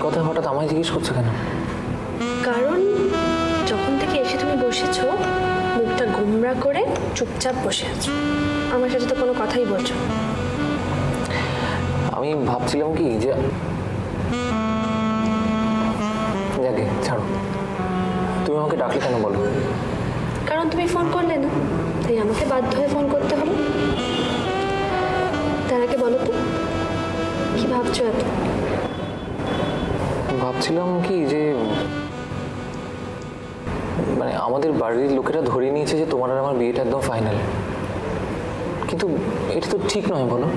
কথা হঠাৎ আমায় জিজ্ঞেস করছো কেন? কারণ যখন থেকে এসে তুমি বসেছো মুখটা গোমরা করে চুপচাপ বসে আছো, আমার সাথে তো কোনো কথাই বলছো না। আমি ভাবছিলাম কি যে যাকে ছাড়ো, তুমি আমাকে ডাকলে কেন বলো? কারণ তুমি ফোন করলে না, তাই আমাকে বাধ্য হয়ে ফোন করতে হলো। তার আগে বলো তো কি ভাবছো এত? ভাবছিলাম কি যে মানে আমাদের বাড়ির লোকেরা ধরে নিয়েছে যে তোমার আর আমার বিয়েটা একদম ফাইনাল, কিন্তু এটা তো ঠিক নয়, বলো?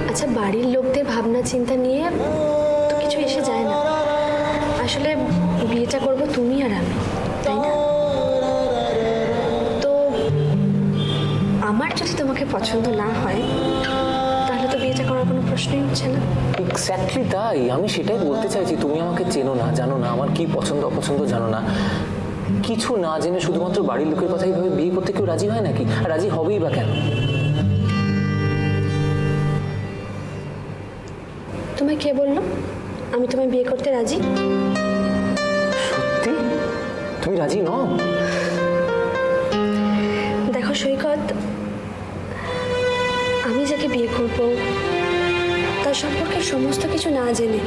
আচ্ছা, বাড়ির লোকদের ভাবনা চিন্তা নিয়ে তো কিছু এসে যায় না। আসলে বিয়েটা করবো তুমি আর আমি, তাই না? তো আমার যদি তোমাকে পছন্দ না হয় তাহলে তো বিয়েটা করার কোনো প্রশ্নই উঠছে না। এক্স্যাক্টলি তাই, আমি সেটাই বলতে চাইছি। তুমি আমাকে চেনো না, জানো না আমার কি পছন্দ অপছন্দ, জানো না কিছু না জেনে শুধুমাত্র বাড়ির লোকের কথা এইভাবে বিয়ে করতে কেউ রাজি হয় নাকি? আর রাজি হবেই বা কেন? তোমায় কে বললো আমি তোমায় বিয়ে করতে রাজি? সত্যি তুমি রাজি নও? দেখো সৈকত, আমি যাকে বিয়ে করব তার সম্পর্কে সমস্ত কিছু না জেনে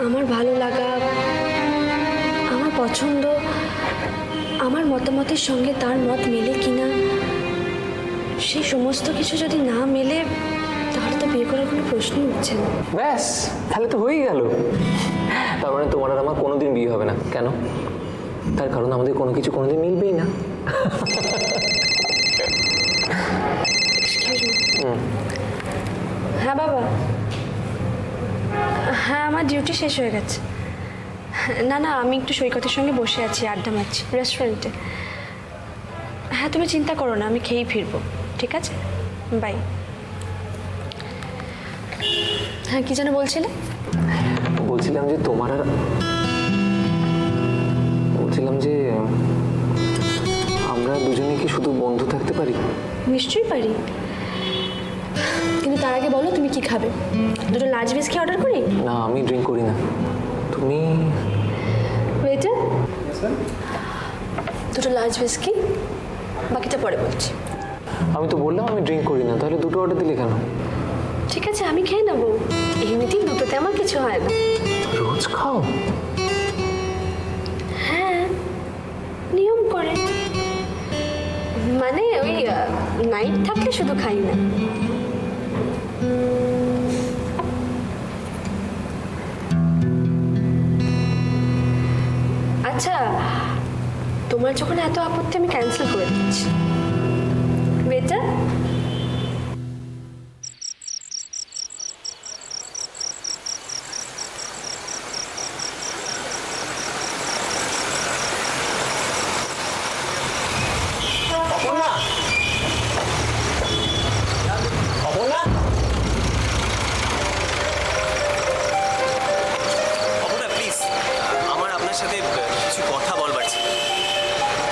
আমার ভালো লাগা, আমার পছন্দ, আমার মতামতের সঙ্গে তার মত মেলে কিনা সেই সমস্ত কিছু যদি না মেলে তাহলে তো বিয়ে করার কোনো প্রশ্নই উঠছে না। ব্যাস, তাহলে তো হয়েই গেল। তার মানে তোমার আর আমার কোনোদিন বিয়ে হবে না। কেন? তার কারণ আমাদের কোনো কিছু কোনোদিন মিলবেই না। হ্যাঁ বাবা, হ্যাঁ আমার ডিউটি শেষ হয়ে গেছে। না না, আমি একটু সৈকতের সঙ্গে বসে আছি, আড্ডা মারছি রেস্টুরেন্টে। হ্যাঁ তুমি চিন্তা করো না, আমি খেয়েই ফিরবো। ঠিক আছে, বাই। হ্যাঁ কি যেন বলছিলে? বলছিলাম যে তোমার আর বলছিলাম যে আমরা দুজনে কি শুধু বন্ধু থাকতে পারি? নিশ্চয়ই পারি, কিন্তু তার আগে বলো তুমি কি খাবে? দুটো লার্জ বিস্কি অর্ডার করি? না, আমি ড্রিঙ্ক করি না। তুমি? ওয়েটার, দুটো লার্জ বিস্কি, বাকিটা পরে বলছি। আমি তো বললাম আমি ড্রিঙ্ক করি না, তাহলে দুটো অর্ডার দিলে কেন? ঠিক আছে আমি খেয়ে নেবো, এমনিতেই দুটোতে আমার কিছু হয় না। রোজ খাও? হ্যাঁ নিয়ম করে, মানে ওই নাইট থাকলে শুধু খাই না। আচ্ছা তোমার যখন এত আপত্তি আমি ক্যান্সেল করে দিচ্ছি। বেটা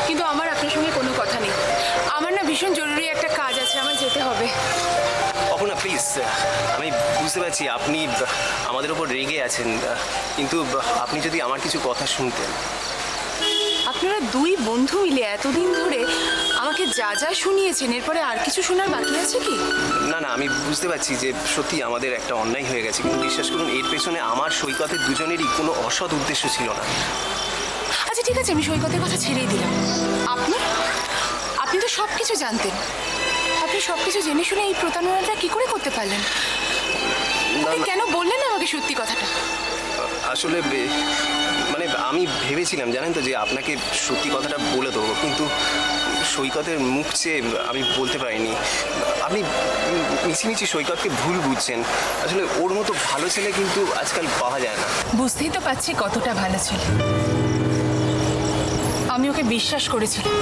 কিন্তু আমার আপনার সঙ্গে কোনো কথা নেই, আমার না ভীষণ জরুরি একটা কাজ আছে, আমার যেতে হবে। অপর্ণা প্লিজ, আমি বুঝতে পারছি আপনি আমাদের ওপর রেগে আছেন, কিন্তু আপনি যদি আমার কিছু কথা শুনতেন। আপনারা দুই বন্ধু মিলে এতদিন ধরে আমাকে যা যা শুনিয়েছেন, এরপরে আর কিছু শোনার বাকি আছে কি? না না, আমি বুঝতে পারছি যে সত্যি আমাদের একটা অন্যায় হয়ে গেছে, কিন্তু বিশ্বাস করুন এর পেছনে আমার সৈকতের দুজনেরই কোনো অসৎ উদ্দেশ্য ছিল না। আচ্ছা ঠিক আছে, আমি সৈকতের কথা ছেড়েই দিলাম। আপনি আপনি তো সব কিছু জানতেন, আপনি সব কিছু জেনে শুনে এই প্রতারণাটা কি করে করতে পারলেন? আপনি কেন বললেন না আমাকে সত্যি কথাটা? আসলে মানে আমি ভেবেছিলাম জানেন তো যে আপনাকে সত্যি কথাটা বলে দেবো, কিন্তু সৈকতের মুখ চেয়ে আমি বলতে পারিনি। আপনি মিছিমিছি সৈকতকে ভুল বুঝছেন, আসলে ওর মতো ভালো ছেলে কিন্তু আজকাল পাওয়া যায় না। বুঝতেই তো পারছি কতটা ভালো ছিল, আমি ওকে বিশ্বাস করেছিলাম।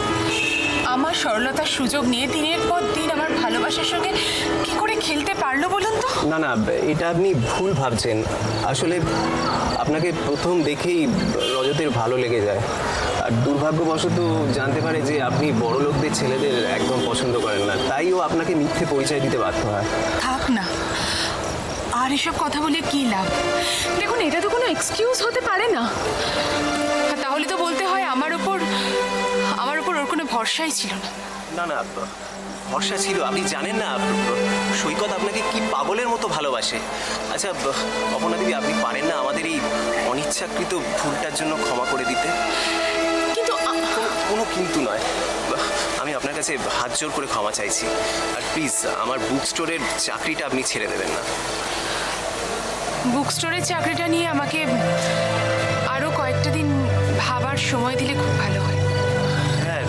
আমার সরলতার সুযোগ নিয়ে দিনের পর দিন আমার ভালোবাসার সঙ্গে কি করে খেলতে পারলো বলুন তো? না না, এটা আপনি ভুল ভাবছেন। আসলে আপনাকে প্রথম দেখেই রজতের ভালো লেগে যায়, আর দুর্ভাগ্যবশত জানতে পারে যে আপনি বড় লোকদের ছেলেদের একদম পছন্দ করেন না, তাই ও আপনাকে মিথ্যে পরিচয় দিতে বাধ্য হয়। থাক না, আর এসব কথা বলে কি লাভ? দেখুন, এটা তো কোনো এক্সকিউজ হতে পারে না। তাহলে তো বলতে হয় আমার ওপর ওর কোনো ভরসাই ছিল না। না না, ভরসা ছিল। আপনি জানেন না সৈকত আপনাকে কি পাগলের মতো ভালোবাসে। আচ্ছা অপর্ণা দেবী, আপনি পারেন না আমাদের এই অনিচ্ছাকৃত ভুলটার জন্য ক্ষমা করে দিতে? কিন্তু কোনো কিন্তু নয়, আমি আপনার কাছে হাত জোর করে ক্ষমা চাইছি। আর প্লিজ আমার বুক স্টোরের চাকরিটা আপনি ছেড়ে দেবেন না। বুক স্টোরের চাকরিটা নিয়ে আমাকে আরো কয়েকটা দিন ভাবার সময় দিলে খুব ভালো হয়। হ্যাঁ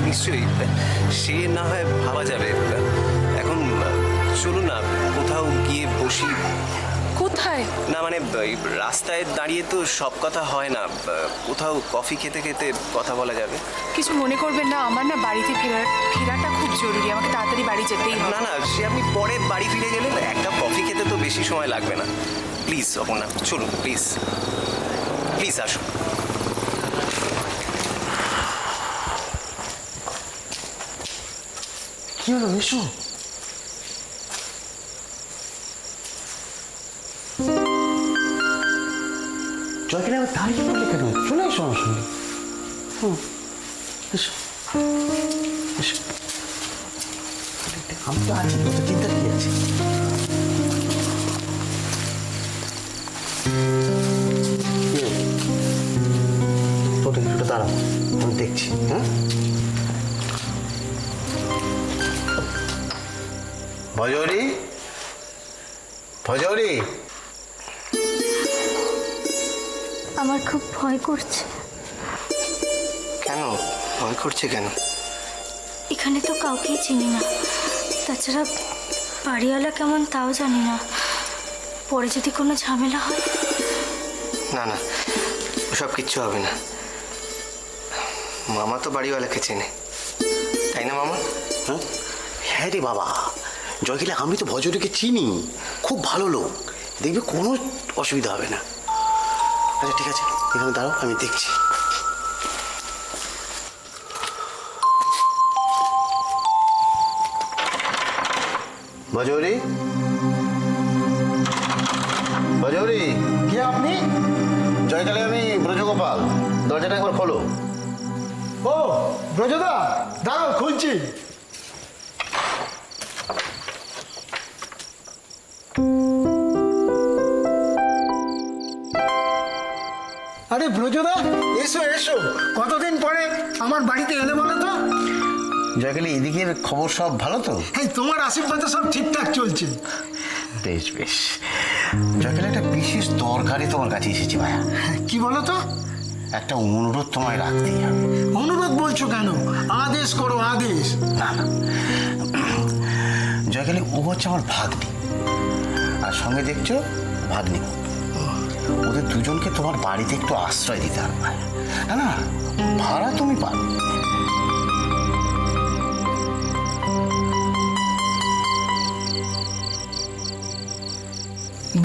নিশ্চয়ই, সে না হয় ভাবা যাবে। এখন চলুন না কোথাও গিয়ে বসি। কোথায়? না মানে এই রাস্তায় দাঁড়িয়ে তো সব কথা হয় না, কোথাও কফি খেতে খেতে কথা বলা যাবে। কিছু মনে করবেন না, আমার না বাড়িতে ফেরাটা খুব জরুরি, আমাকে তাড়াতাড়ি বাড়ি যেতেই হবে। না না, সে আপনি পরে বাড়ি ফিরে গেলেন, এক কাপ কফি খেতে তো বেশি সময় লাগবে না। প্লিজ অপর্ণা, চলুন প্লিজ, প্লিজ আসুন। কি হলো এসো? জয়কে আবার দাঁড়িয়ে পড়লে কেন? চলে এসো আমার সঙ্গে। এসো এসো, আমি তো আছি, তোর চিন্তা কি আছে? তোর কিছুটা দাঁড়াও, আমি দেখছি। হ্যাঁ ভজরি, ভজরি, আমার খুব ভয় করছে। কেন ভয় করছে কেন? এখানে তো কাউকেই চিনি না, তাছাড়া বাড়িওয়ালা কেমন তাও জানি না। পরে যদি কোনো ঝামেলা হয়। না না, ওসব কিচ্ছু হবে না। মামা তো বাড়িওয়ালাকে চেনে, তাই না মামা? হ্যাঁ হ্যাঁ রে বাবা, জয়কিলে আমি তো ভজরিকে চিনি, খুব ভালো লোক, দেখবে কোনো অসুবিধা হবে না। আচ্ছা ঠিক আছে, এখানে দাঁড়াও, আমি দেখছি। ভজরি, ভজরি, কে আপনি? জয়কালে আমি ব্রজগোপাল, দরজাটা একবার খোলো। ও ব্রজদা, দাঁড়াও খুলছি। আরে ব্রজদা, এসো এসো, কতদিন পরে আমার বাড়িতে এলে বলো তো? জয়কালে এদিকের খবর সব ভালো তো? এই তোমার আশীর্বাদে সব ঠিকঠাক চলছে। বেশ বেশ, জয়কালে একটা বিশেষ দরকারে তোমার কাছে এসেছি ভাইয়া। কি বলো তো? একটা অনুরোধ তোমায় রাখতেই হবে। অনুরোধ বলছো কেন? আদেশ করো, আদেশ। না না, জয়কালী ও হচ্ছে আমার ভাগ্নি, আর সঙ্গে দেখছো ভাগ্নি। ওদের দুজনকে তোমার বাড়িতে একটু আশ্রয় দিতে হবে। না না, ভাড়া তুমি পাবে।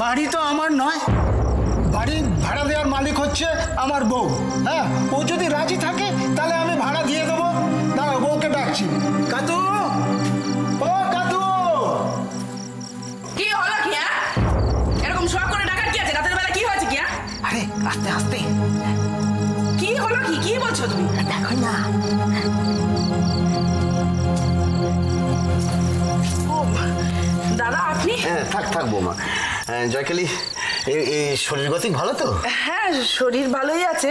বাড়ি তো আমার নয়, বাড়ি ভাড়া দেওয়ার মালিক হচ্ছে আমার বউ। হ্যাঁ, ও যদি রাজি থাকে তাহলে আমি ভাড়া দিয়ে দেবো। দাঁড়াও, বউকে ডাকছি। কাতু, ও কাতু। কি হলো কি? এরকম শখ করে ডাকার কি আছে? রাতের বেলা কি হয়েছে কি? আরে আস্তে আস্তে। কি হলো কি? কি বলছো তুমি? দেখো না, দাদা আপনি? হ্যাঁ থাক থাক বৌমা। জয়কালী, এই শরীর গতিক ভালো তো? হ্যাঁ, শরীর ভালোই আছে,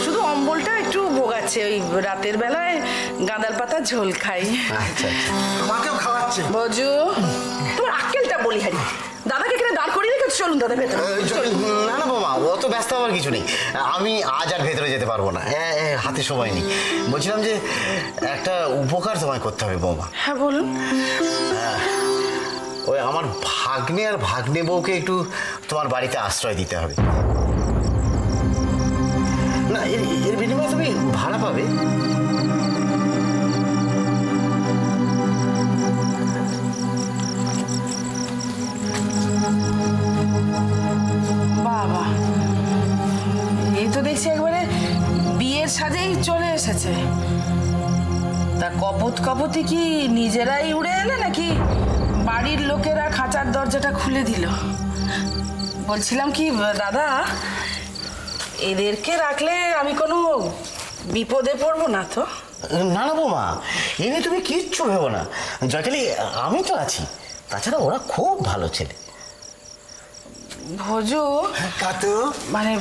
শুধু অম্বলটা একটু ভোগাচ্ছে। ওই রাতের বেলায় গাঁদাল পাতা ঝোল খাই। আচ্ছা আচ্ছা। আমাকেও খাওয়াচ্ছে। বজু, তোমার আক্কেলটা বলি হারি। দাদাকে এখানে দাঁড় করিয়ে রেখেছো, চলুন দাদা ভেতরে। না না বৌমা, অত ব্যস্ত হওয়ার কিছু নেই। আমি আজ আর ভেতরে যেতে পারবো না, হাতে সময় নেই। বলছিলাম যে একটা উপকার তোমায় করতে হবে বৌমা। হ্যাঁ বলুন। ওই আমার ভাগ্নে আর ভাগ্নে বউকে একটু তোমার বাড়িতে আশ্রয় দিতে হবে। না, এর বিনিময়ে তুমি ভাড়া পাবে। বাবা, এই তো দেখছি একবারে বিয়ের সাজেই চলে এসেছে। তা কপত কপতি কি নিজেরাই উড়ে এলে নাকি বাড়ির লোকেরা খাঁচার দরজাটা খুলে দিল? বলছিলাম কি দাদা, এদেরকে রাখলে আমি কোনো বিপদে পড়বো না তো? না না বৌমা, এ নিয়ে তুমি কিচ্ছু ভেবো না। জয়কালী, আমি তো আছি। তাছাড়া ওরা খুব ভালো ছেলে। ভোজু, কাতু, মানে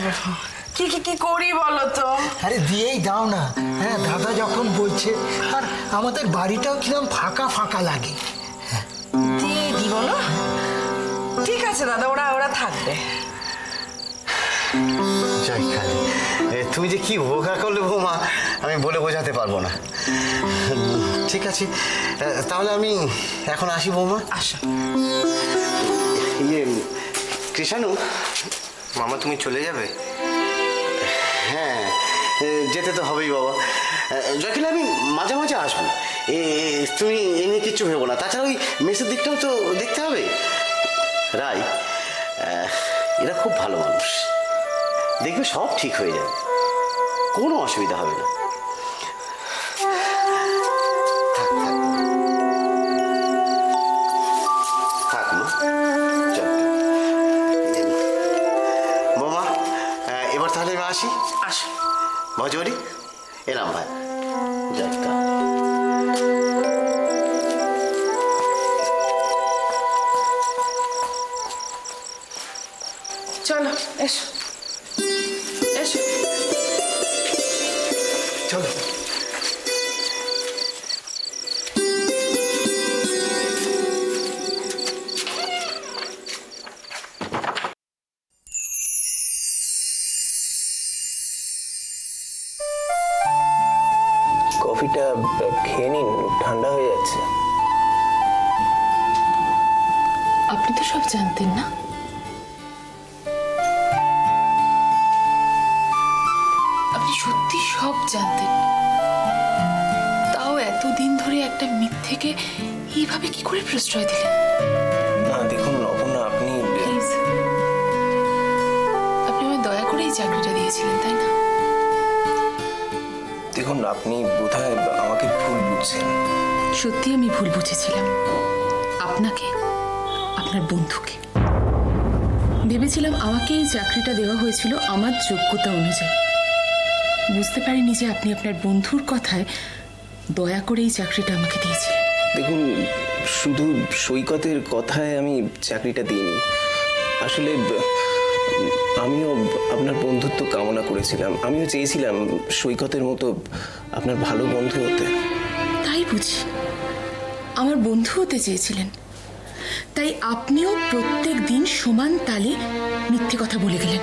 কি কি কি করি বলো তো? আরে দিয়েই দাও না। হ্যাঁ, দাদা যখন বলছে, আর আমাদের বাড়িটাও কিরম ফাঁকা ফাঁকা লাগে। দিয়ে দিব না? ঠিক আছে দাদা, ওরা ওরা থাকবে। জয়কালী, তুমি যে কি উপকার করলে বৌমা, আমি বলে বোঝাতে পারবো না। ঠিক আছে, তাহলে আমি এখন আসি বৌমা। আসো। ইয়ে কৃষাণু, মামা তুমি চলে যাবে? হ্যাঁ, যেতে তো হবেই বাবা। জয়কালী, আমি মাঝে মাঝে আসবো। তুমি এ নিয়ে কিচ্ছু ভেবো না। তাছাড়া ওই মেসের দিকটাও তো দেখতে হবে। রাই, এরা খুব ভালো মানুষ, দেখবে সব ঠিক হয়ে যাবে, কোনো অসুবিধা হবে না। থাক থাক থাক মা, চল। বৌমা, এবার তাহলে আমি আসি। আসো। ভজরি, এলাম ভাই। যাক, চলো, এসো এসো। চলো। কফিটা খেয়ে নিন, ঠান্ডা হয়ে যাচ্ছে। আপনি তো সব জানতেন না? আপনি সত্যি সব জানতেন, তাও এতদিন ধরে একটা মিথ্যেকে এইভাবে কি করে প্রশ্রয় দিলেন? না দেখুন অপর্ণা, আপনি প্লিজ, আপনি আমায় দয়া করে এই চাকরিটা দিয়েছিলেন, তাই না? দেখুন আপনি বোধহয় আমাকে ভুল বুঝছেন। সত্যি আমি ভুল বুঝেছিলাম আপনাকে, আপনার বন্ধুকে। ভেবেছিলাম আমাকে এই চাকরিটা দেওয়া হয়েছিল আমার যোগ্যতা অনুযায়ী। বুঝতে পারিনি যে আপনি আপনার বন্ধুর কথায় দয়া করে এই চাকরিটা আমাকে দিয়েছিলেন। দেখুন, শুধু সৈকতের কথায় আমি চাকরিটা দিইনি। আসলে আমিও আপনার বন্ধুত্ব কামনা করেছিলাম। আমিও চেয়েছিলাম সৈকতের মতো আপনার ভালো বন্ধু হতে। তাই বুঝি আমার বন্ধু হতে চেয়েছিলেন, তাই আপনিও প্রত্যেক দিন সমান তালে মিথ্যে কথা বলে গেলেন।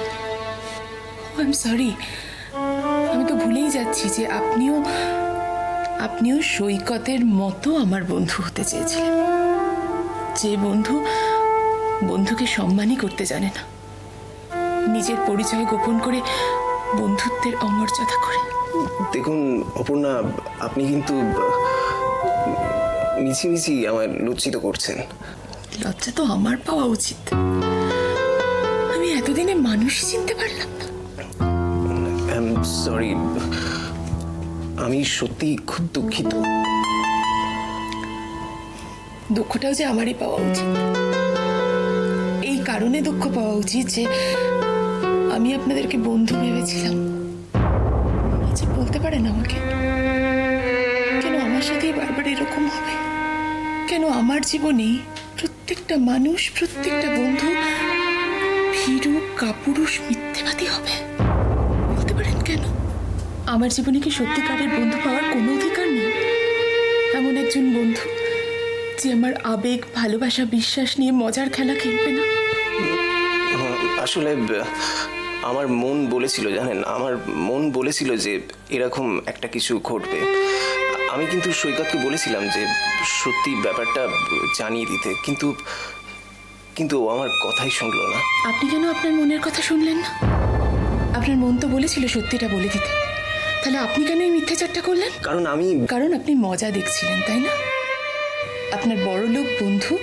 আই এম সরি, আমি তো ভুলেই যাচ্ছি যে আপনিও সৈকতের মতো আমার বন্ধু হতে চেয়েছিলেন, যে বন্ধুকে সম্মানই করতে জানে না, নিজের পরিচয় গোপন করে বন্ধুত্বের অমর্যাদা করে। দেখুন অপর্ণা, আপনি কিন্তু মিছিমিছি আমার লজ্জিত করছেন। লজ্জা তো আমার পাওয়া উচিত। আমি এতদিনে মানুষই চিনতে পারলাম না। আই এম সরি, আমি সত্যি খুব দুঃখিত। দুঃখটাও যে আমারই পাওয়া উচিত। এই কারণে দুঃখ পাওয়া উচিত যে আমি আপনাদেরকে বন্ধু ভেবেছিলাম। যে বলতে পারেন আমাকে, কেন আমার সাথেই বারবার এরকম হবে? কেন আমার জীবনে প্রত্যেকটা মানুষ, প্রত্যেকটা বন্ধু ভীরু কাপুরুষ মিথ্যেবাদী হবে? বলতে পারেন কেন? আমার জীবনে কি সত্যিকারের বন্ধু পাওয়ার কোনো অধিকার নেই? এমন একজন বন্ধু যে আমার আবেগ, ভালোবাসা, বিশ্বাস নিয়ে মজার খেলা খেলবে না। আসলে আমার মন বলেছিল, জানেন, আমার মন বলেছিল যে এরকম একটা কিছু ঘটবে। আমি কিন্তু সৈকতকে বলেছিলাম যে সত্যি ব্যাপারটা জানিয়ে দিতে, কিন্তু ও আমার কথাই শুনলো না। আপনি কেন আপনার মনের কথা শুনলেন না? আপনার মন তো বলেছিল সত্যিটা বলে দিতে, তাহলে আপনি কেন এই মিথ্যাচারটা করলেন? কারণ আপনি মজা দেখছিলেন, তাই না? আপনার বড়লোক বন্ধু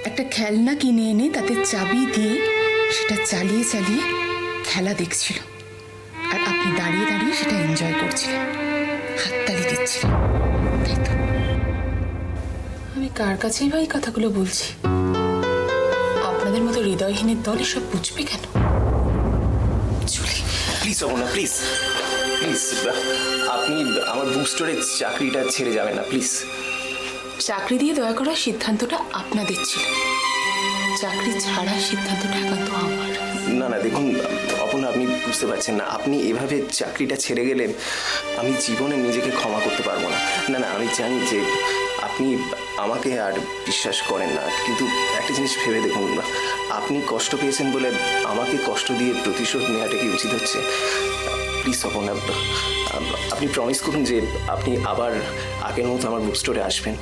একটা খেলনা কিনে এনে তাতে চাবি দিয়ে সেটা চালিয়ে চালিয়ে খেলা দেখছিল, আর আপনি দাঁড়িয়ে দাঁড়িয়ে সেটা এনজয় করছিলেন, হাততালি দিচ্ছিলেন, তাই তো? আমি কার কাছেই বা এই কথাগুলো বলছি? আপনাদের আমাদের মতো হৃদয়হীনের দল এসব বুঝবে কেন? চলি। প্লিজ অপর্ণা, প্লিজ প্লিজ, আপনি আমার বুক স্টোরের চাকরিটা ছেড়ে যাবেন না, প্লিজ। চাকরি দিয়ে দয়া করার সিদ্ধান্তটা আপনাদের ছিল, চাকরি ছাড়া সিদ্ধান্তটা একান্ত আমার। না না, দেখুন অপর্ণা, আপনি বুঝতে পারছেন না। আপনি এভাবে চাকরিটা ছেড়ে গেলে আমি জীবনে নিজেকে ক্ষমা করতে পারবো না। না না, আমি জানি যে আপনি আমাকে আর বিশ্বাস করেন না, কিন্তু একটা জিনিস ভেবে দেখুন, আপনি কষ্ট পেয়েছেন বলে আমাকে কষ্ট দিয়ে প্রতিশোধ নেওয়াটা কি উচিত হচ্ছে? প্লিজ অপর্ণা, আপনি প্রমিস করুন যে আপনি আবার আগের মতো আমার বুক স্টোরে আসবেন,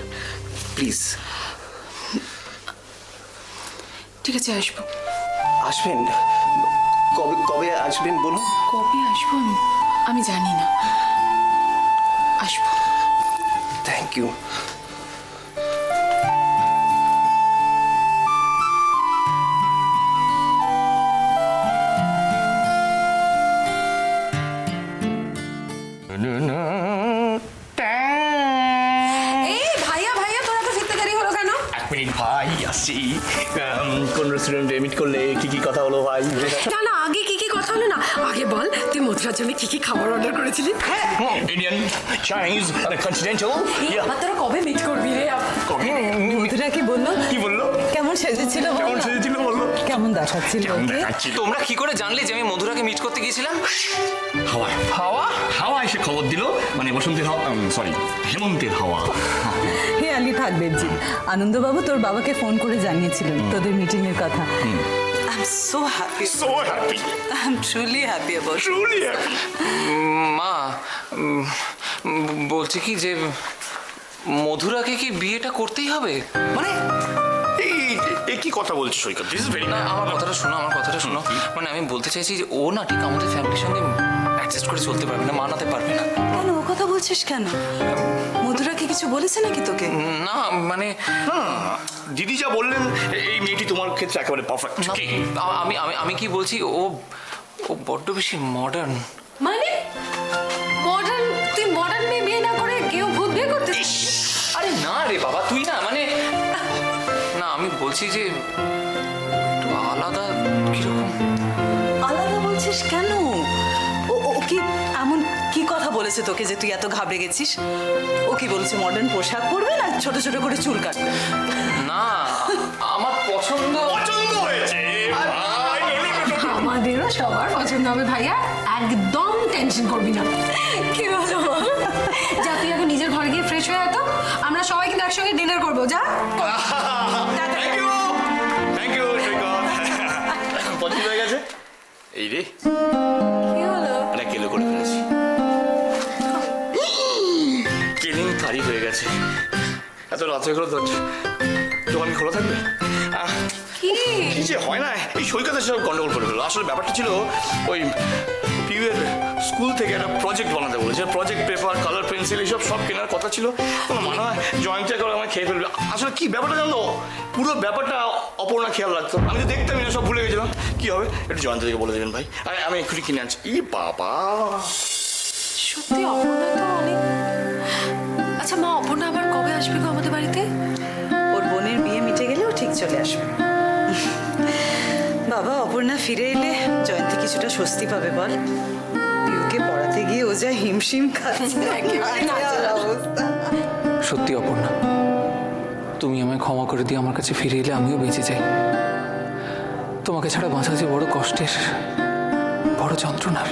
প্লিজ। ঠিক আছে, আসবো। আসবেন? কবে কবে আসবেন বলুন? কবে আসবো আমি জানি না, আসবো। Thank you. এই ভাইয়া ভাইয়া তোরা তো ফিরতে দেরি হলো কেন? এক মিনিট ভাই, আসছি। কোন রেস্টুরেন্টে মিট করলে কি কি কথা হলো ভাই? না না, আগে কি কি কথা হলো না, আগে বল তুই মথুরার জন্য কি কি খাবার অর্ডার করেছিলি? Indian, Chinese, continental. এই আবার তোরা কবে মিট করবি রে? মধুরা কি বললো? কি বললো? কেমন সেজেছিল বলো? কেমন সেজেছিল বললো? কেমন দেখাচ্ছিল কেমন ওকে? দেখাচ্ছি? তোমরা কি করে জানলে যে আমি মধুরাকে মিট করতে গিয়েছিলাম? হাওয়া হাওয়া? হাওয়া এসে খবর দিল, মানে বসন্তের হাওয়া, সরি হেমন্তের হাওয়া। হে আলি থাকবেন জি, আনন্দবাবু তোর বাবাকে ফোন করে জানিয়েছিলেন তোদের মিটিং এর কথা। I'm so happy. So happy, I'm truly happy about it. truly happy. মা, বলছি কি যে মধুরাকে কি বিয়েটা করতেই হবে? মানে এই কি কথা বলছিস সৈকত? দিস ইজ ভেরি না, আমার কথাটা শোনো, আমার কথাটা শোনো। মানে আমি বলতে চাইছি যে ও না ঠিক আমাদের ফ্যামিলির সঙ্গে অ্যাডজাস্ট করে চলতে পারবে না, মানাতে পারবে না। কেন ও কথা বলছিস কেন? মধুরা কি কিছু বলেছে নাকি তোকে? না মানে দিদি যা বললেন, এই মেয়েটি তোমার ক্ষেত্রে একেবারে পারফেক্ট। না, আমি আমি আমি কি বলছি, ও ও বড্ড বেশি মডার্ন। মানে মডার্ন? তুই মডার্ন মেয়ে বিয়ে না করে কেউ ভূত বিয়ে করতে? আরে না রে বাবা, তুই না মানে না, আমি বলছি যে একটু আলাদা কিরকম। আলাদা বলছিস কেন? ও ও কি এমন কি কথা বলেছে তোকে যে তুই এত ঘাবড়ে গেছিস? ও কি বলেছে মডার্ন পোশাক পরবে না ছোট ছোট করে চুল কাটবে? না, আমার পছন্দ হয়েছে ভাই। আমাদেরও সবার পছন্দ হবে ভাইয়া, একদম টেনশন করবি না। কি বলো? যা তুই এখন নিজের ঘরে গিয়ে ফ্রেশ হয়ে আয় তো, আমরা সবাই কিন্তু একসঙ্গে ডিনার করবো। যা। থ্যাংক ইউ, থ্যাংক ইউ সৈকত। পছন্দ হয়ে গেছে? এই রে, কি হলো? এটা কেলো করে ফেলেছি। কেলেঙ্কারি হয়ে গেছে। এত রাত্রে হলো তো দোকান খোলা থাকবে? কি? কি যে হয় না, এই সৈকতের সব গন্ডগোল করে ফেললো। আসলে ব্যাপারটা ছিল ওই পিউয়ের স্কুল থেকে একটা প্রজেক্ট বানাতে বলেছে। প্রজেক্ট পেপার, কালার পেন্সিল এইসব সব কেনার কথা ছিল। আমার মনে হয় জয়ন্তী করে আমার খেয়ে ফেলবে। আসলে কি ব্যাপারটা জানতো, পুরো ব্যাপারটা অপর্ণা খেয়াল রাখতো। আমি তো দেখতামই না, সব ভুলে গেছিলাম। কি হবে একটু জয়ন্তী থেকে বলে দেবেন ভাই, আমি এক্ষুনি কিনে আনছি। ই বাবা, সত্যি অপর্ণা তো অনেক। আচ্ছা মা, অপর্ণা আবার কবে আসবে গো আমাদের বাড়িতে? ওর বোনের বিয়ে মিটে গেলে ও ঠিক চলে আসবে। বাবা, অপর্ণা ফিরে এলে জয়ন্তী কিছুটা স্বস্তি পাবে বল। পিউকে পড়াতে গিয়ে ও যা হিমশিম খাচ্ছে, নাজেহাল অবস্থা। সত্যি অপর্ণা, তুমি আমায় ক্ষমা করে দিয়ে আমার কাছে ফিরে এলে আমিও বেঁচে যাই। তোমাকে ছাড়া বাঁচা যে বড় কষ্টের, বড় যন্ত্রণার।